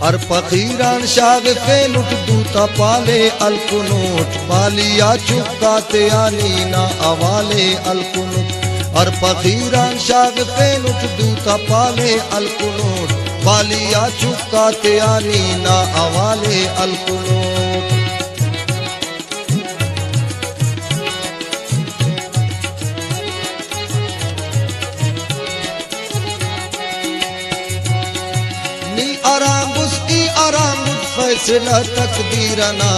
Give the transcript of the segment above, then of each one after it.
हर फकीरान शाग फेनुट दूता पाले अलकुनूट बालिया चुकाते आनी ना अवाले अलकुनूट हर फकीरान शाग फेनुट दूता पाले अलकुनूट बालिया चुकाते आनी ना अवाले अलकुनूट नी आराम बुस्की आराम फैसला तकदीरना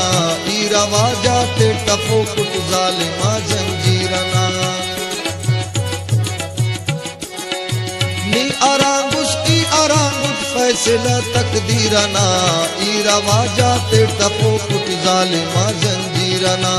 ई रवा जाते टफो कुट जालिमा जंजीरना नी आराम बुस्की आराम फैसला तकदीरना ई रवा जाते टफो कुट जालिमा जंजीरना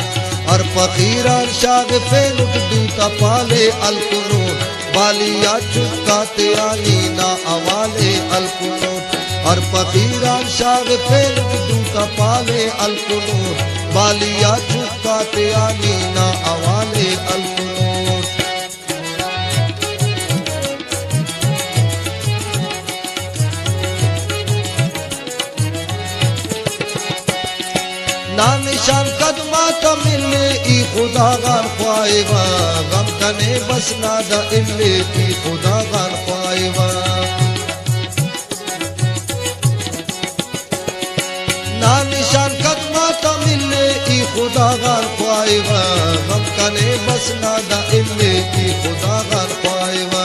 हर फकीरान शाग फेनुट दूता पाले अलकुनूट बालिया चुकाते आनी ना अवाले अलकुनूट हर फकीरान शाग फेनुट दूता पाले अलकुनूट बालिया चुकाते आनी ना अवाले अलकुनूट ना निशान कदमा मिले ई खुदा गान ख्वाएवा गम कने बस नादा इल्ले ई खुदा गान ख्वाएवा ना निशान कदमा मिले ई खुदा गान ख्वाएवा गम कने बस नादा इल्ले ई खुदा गान ख्वाएवा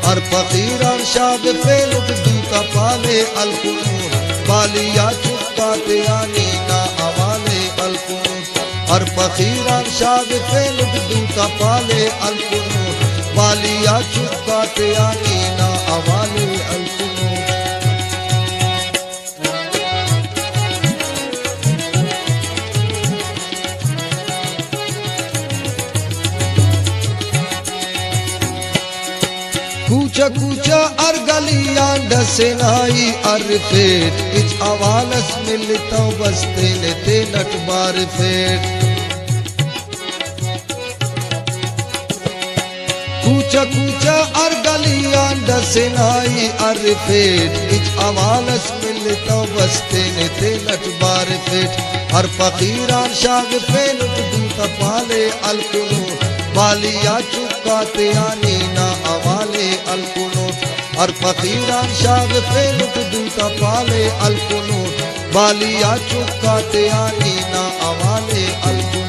हर फकीरान शाग फेनुट दूता पाले अलकुनूट बालिया चुकाते आनी ना अवाले अलकुनूट हर फकीरान शाग फेनुट दूता पाले अलकुनूट बालिया चुकाते आनी ना अवाले अलकुनूट कूचा कूचा अरगलिया डसेनाई अरफेट इच अवालस मिलता बसते लेते नट बार फेट कूचा कूचा अरगलिया डसेनाई अरफेट इच अवालस मिलता बसते लेते नट बार फेट हर फकीरान शाग फेनुट दूता पाले अलकुनूट बालिया चुकाते आनी ना अवाले अलकुनूट हर फकीरान शाग फेनुट दूता पाले अलकुनूट बालिया चुकाते आनी ना अवाले अलकुनूट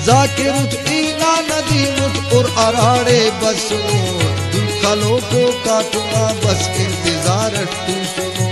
जाकिर उठ ईना नदीम उठ और अराड़े बसनूट दुखलों को काटूंगा बस इंतजार तू सुनो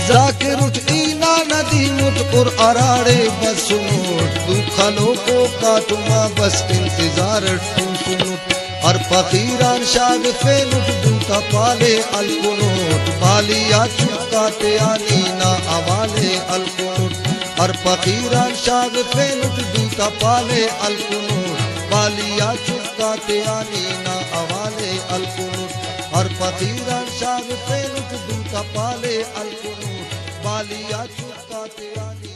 जाकिर उठ ईना नदीम उठ और अराड़े बसनूट दुखलों को काटूंगा बस इंतजार तू सुनो हर फकीरान शाग फेनुट दूता पाले अलकुनूट बालिया चुकाते आनी ना अवाले अलकुनूट हर फकीरान शाग फेनुट दूता पाले अलकुनूट बालिया चुकाते आनी ना अवाले अलकुनूट हर फकीरान शाग फेनुट दूता पाले अलकुनूट बालिया चुकाते आनी